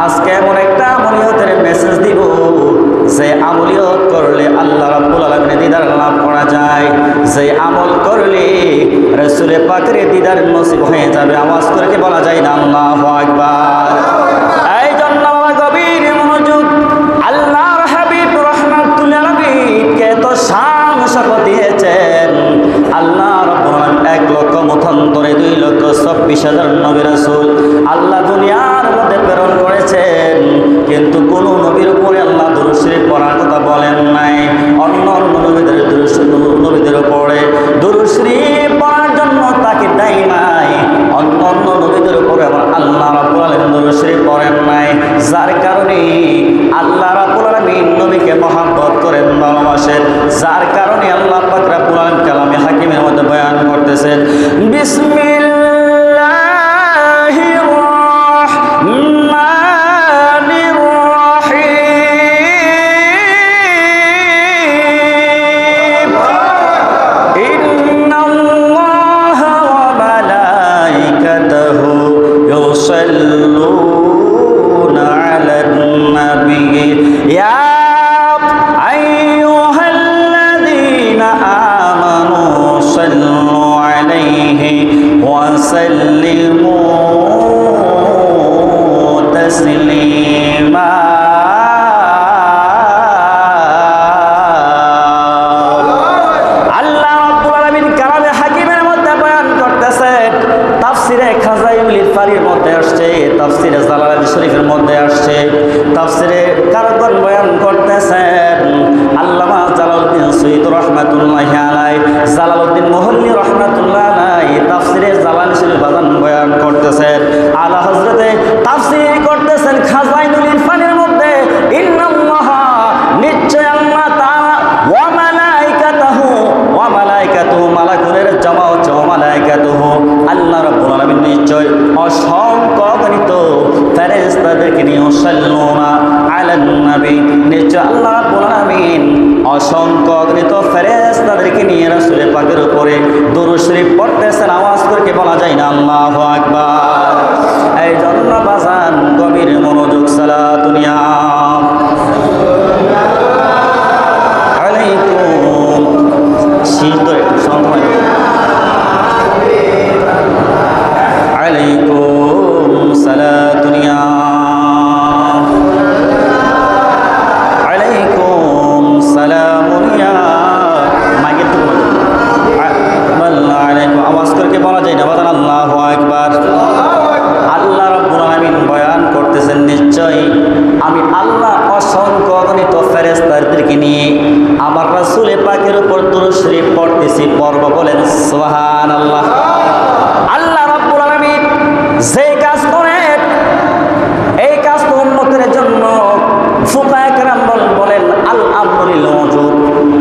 আজকে এমন একটা আমলিয়তের মেসেজ দিব যে আমলিয়ত করলে আল্লাহ রাব্বুল আলামিনের দিদার লাভ করা যায়, যে আমল করলে রাসূল পাকের দিদার নসিব হয়ে যাবে। আওয়াজ করে কি বলা যায় না আল্লাহু আকবার? এই জন্য বাবা গভীর মনোযোগ, আল্লাহর হাবিব রাহমাতুল আলামিনকে তো শান শপথ দিয়েছেন আল্লাহ রাব্বুল আলামিন 1 লক্ষ মতান্তরে 2,26,000 নবী রাসূল আল্লাহ দুনিয়ার মধ্যে প্রেরণ করেছেন, কিন্তু কোন নবীর উপরে আল্লাহ দুরূদ শরীফ পড়ার কথা বলেন নাই। অন্য অন্য নবীদের উপরে দুরূদ শরীফ পড়ার জন্য তাকে দেয় নাই। অন্য অন্য নবীদের উপরে আমার আল্লাহ রাব্বুল আলামিন দুরূদ শরীফ পড়েন নাই, যার কারণে আল্লাহ রাব্বুল আলামিন নবীকে মহব্বত করেন, ভালোবাসেন, যার কারণে আল্লাহ পাক রব্বুল আলামিন কালামে হাকিমের মধ্যে বয়ান করতেছেন বিসমিল্লাহির রাহমানির রাহিম ইন্নাল্লাহা ওয়া মালাইকাতাহু ইউসাল্লুনা আলান নবী ইয়া আইয়ুহাল্লাযীনা আমানু সাল্লু আলাইহি ওয়া সাল্লিমু তাসলিমা। আল্লাহ রাব্বুল আলামিন কালামে হাকিমের মধ্যে বয়ান করতেছেন, তাফসিরে খাজাইনুল ইফারির মধ্যে আসছে, তাফসিরে জালালাইন শরীফের মধ্যে আসছে, তাফসিরে কারকন বয়ান করতেছেন আল্লামা জালালউদ্দিন সৈয়দ রাহমাতুল্লাহি আলাইহি, জালালউদ্দিন মুহল্লি রাহমাতুল্লাহি আলাইহি তাফসিরে জালালাইন শরীফ বয়ান করতেছেন। আলা হযরতে তাফসীর করতেছেন খাজাইনুল ইরফানের মধ্যে ইন্নাল্লাহা, নিশ্চয় আল্লাহ তাআলা, ওয়া মালাইকাতুহু মালাকুলের জামা হচ্ছে ওয়া মালাইকাতুহু, আল্লাহ রাব্বুল আলামিন নিশ্চয় অসংখ্য গণিত ফেরেশতাদেরকে নিয়ে সাল্লুনা আলান নবী, নিশ্চয় আল্লাহ রাব্বুল আলামিন অসংখ্য গণিত ফেরেশতাদেরকে নিয়ে রাসূল পাকের উপরে দুরূদ শরীফ পড়তেছেন। আওয়াজ করে বলা যায় না আল্লাহু আকবার? এই জন্য বাজান গভীর মনোযোগ, সালাতুনিয়া আলাইকুম শীত সম্মান আলাইকুম সালাতুনিয়া আলাইকুম সালামুনিয়া। মাইকে তো আলাইকুম আওয়াজ করে বলা যায় না বাজান আল্লাহু আকবার? আল্লাহ রাব্বুল আলামিন বয়ান করতেছেন, নিশ্চয় আমি আল্লাহ অসংখ্য অগণিত ফেরেশতাদেরকে নিয়ে আমার রাসূল পাকের উপর দুরূদ শরীফ পড়তেছি, পড়ব, বলেন সুবহানাল্লাহ। আল্লাহ রাব্বুল আলামিন যে কাজ করেন এই কাজ তো উম্মতের জন্য, ফুকাহায়ে কেরাম বলেন আল আমরু লিল ওয়াজুব,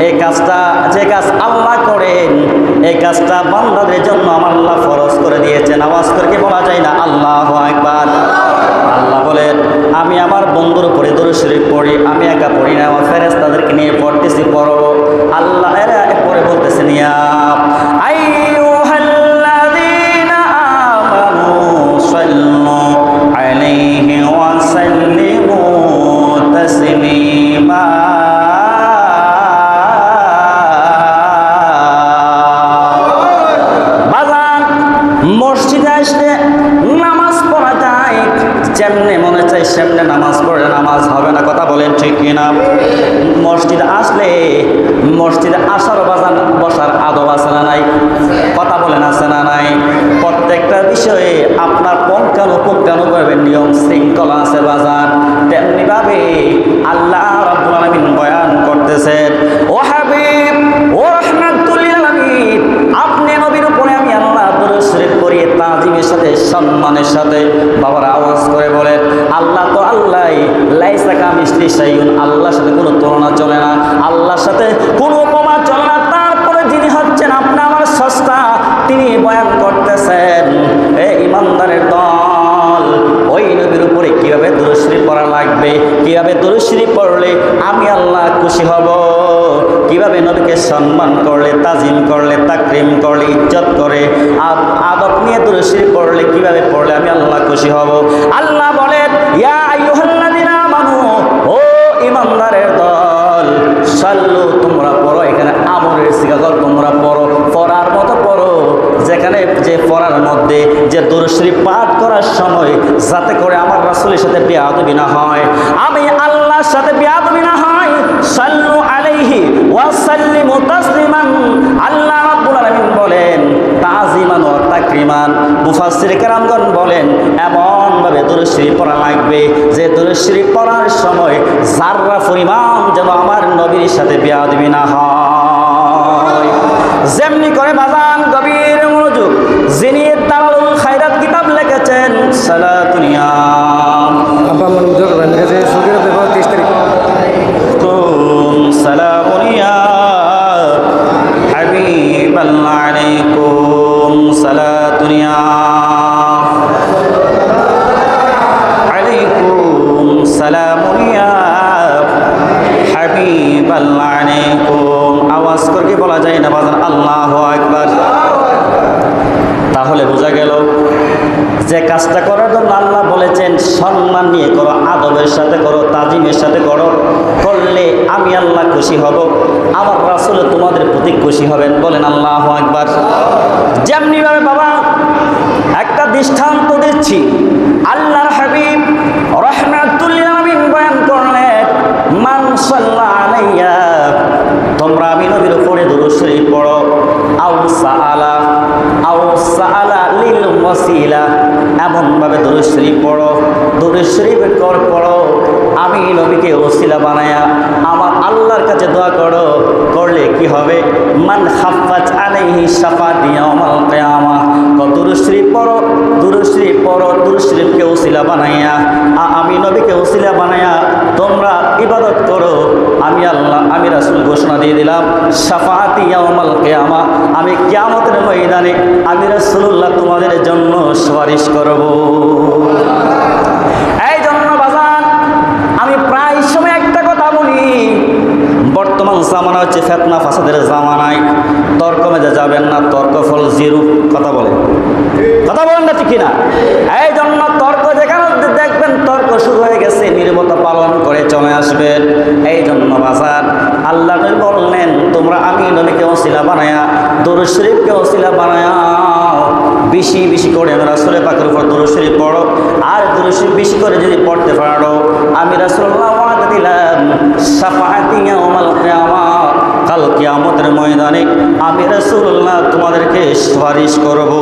এই কাজটা যে কাজ আল্লাহ করেন এই কাজটা বান্দাদের জন্য আমার আল্লাহ ফরজ করে দিয়েছেন। আওয়াজ করে বলা যায় না আল্লাহু আকবার? আল্লাহ বলেন আমি আমার বন্ধুর উপরে দুরূদ শরীফ পড়ি, আমি একা পড়ি না, আমার ফেরেশতাদেরকে নিয়ে পড়তেছি, পড়ব। আল্লাহ এরা পরে বলতেছেন ইয়া আইয়ুহাল্লাযীনা আমানু সাল্লু আলাইহি ওয়া সাল্লিমু তাসলিমা। বাজান মসজিদে আসলে নামাজ পড়া যায়, যেমনে মনে চাই সেমনে নামাজ পড়লে নামাজ হবে না, কথা বলেন ঠিক কিনা? মসজিদে আসলে মসজিদে আসার বাজান বসার আদব আছে না নাই? কথা বলেন আছে না নাই? প্রত্যেকটা বিষয়ে আপনার পুঙ্খানুপুঙ্খানুভাবে নিয়ম শৃঙ্খলা আছে বাজান। তেমনি ভাবে আল্লাহ রাব্বুল আলামিন বয়ান করতেছেন, ও হাবিব ও রাহমাতুল লিল আলামিন, আপনি নবীর উপরে আমি আল্লাহ দুরূদ শরীফ পড়ি তাজিমের সাথে, সম্মানের সাথে। বাবারা আওয়াজ করে বলেন আল্লাহ তো আল্লাহই, লাইসা কামিসলি শাইউন, আল্লাহর সাথে কোনো তুলনা চলে না, আল্লাহর সাথে কোনো উপমা চলে না। তারপরে যিনি হচ্ছেন আপনি আমার স্রষ্টা, তিনি বয়ান করতেছেন এ ইমানদারের দল, ওই নবীর উপরে কিভাবে দুরূদ শরীফ পড়া লাগবে, কিভাবে দুরূদ শরীফ পড়লে আমি আল্লাহ খুশি হব, কিভাবে নবীকে সম্মান করলে, তাজিম করলে, তাকরিম করলে, ইজ্জত করে আদব নিয়ে দুরূদ শরীফ পড়লে, কিভাবে পড়লে আমি আল্লাহ খুশি হব। আল্লাহ বলেন ইয়া রাসূলের সাথে বেয়াদবি না হয়, আমি আল্লাহর সাথে বেয়াদবি না হয়। সাল্লু আলাইহি ওয়া সাল্লিমু তাসলিমান। আল্লাহ রাব্বুল আলামিন বলেন তাজিমান ওয়া তাকরিমান। মুফাসসির কেরামগণ বলেন এমন ভাবে দুরূদ শরীফ পড়া লাগবে যে দুরূদ শরীফ পড়ার সময় যাররা পরিমাণ যেন আমার নবীর সাথে বেয়াদবি না হয়। যেমনি করে বাজান গভীর মনোযোগ, যিনি দালালুল খায়রাত কিতাব লিখেছেন সালাতুনিয়া আব্বা আমার বুঝতে পারেন যে সৌদির ব্যাপার 23 তারিখ কুম সালামুনিয়া হাবিবাল্লাহ আলাইকুম সালাতুনিয়া আলাইকুম সালামুনিয়া হাবিবাল্লাহ আলাইকুম। আওয়াজ করে বলা যায় না বাজান আল্লাহু আকবার। তাহলে বোঝা গেল যে কাজটা করার জন্য আল্লাহ বলেছেন সম্মান নিয়ে করো, আদবের সাথে করো, তাজিমের সাথে করো, করলে আমি আল্লাহ খুশি হব, আমার রাসূল তোমাদের প্রতি খুশি হবেন। বলেন আল্লাহু আকবার। যেমনিভাবে বাবা একটা দৃষ্টান্ত দিচ্ছি, আল্লাহর হাবিব রাহমাতুল লিল আলামিন বয়ান করলেন মান সাল্লা আলাইয়া, তোমরা আমি নবীর উপরে দুরূদ শরীফ পড়ো, আও সাআলা লিল ওয়াসিলা, এমনভাবে দুরূদ শরীফ পড়ো, দুরূদ শরীফ পড়ো, আমি নবীকে ওসিলা বানায়া আমার আল্লাহর কাছে দোয়া করো, করলে কি হবে? মান খাফফাত আলাইহি শাফাতি ইয়াউমাল কিয়ামাহ। দুরূদ শরীফ পড়ো, দুরূদ শরীফ পড়ো, দুরূদ শরীফকে ওসিলা বানাইয়া আমি নবীকে ওসিলা বানাইয়া তোমরা ইবাদত করো, আমি আল্লাহ আমি রাসূল ঘোষণা দিয়ে দিলাম শাফাতি ইয়াউমাল কিয়ামাহ, আমি কিয়ামতের ময়দানে আমি রাসূলুল্লাহ তোমাদের জন্য সুপারিশ করব। এই জন্য বাজান আমি প্রায় সময় একটা কথা বলি, বর্তমান জামানা হচ্ছে ফিতনা ফাসাদের জামানায় তর্ক মেজে যাবেন না, তর্ক ফল জিরো। কথা বলেন না ঠিক কিনা? এই জন্য তর্ক যেখানে দেখবেন তর্ক শুরু হয়ে গেছে, নীরবতা পালন করে চলে আসবেন। এই জন্য বাজার আল্লাহ বললেন তোমরা আমি নবীকে ওসিলা বানায়া দুরূদ শরীফকে ওসিলা বানায়া বেশি বেশি করে আমি রাসূলের পাকের উপর দুরূদ শরীফ পড়ো, আর দুরূদ শরীফ বেশি করে যদি পড়তে পারো আমি রাসূলুল্লাহ ওয়াদা দিলাম শাফাআতি ইয়াউমাল কিয়ামাহ, কাল কিয়ামতের ময়দানে আমি রাসূলুল্লাহ তোমাদেরকে সুপারিশ করব।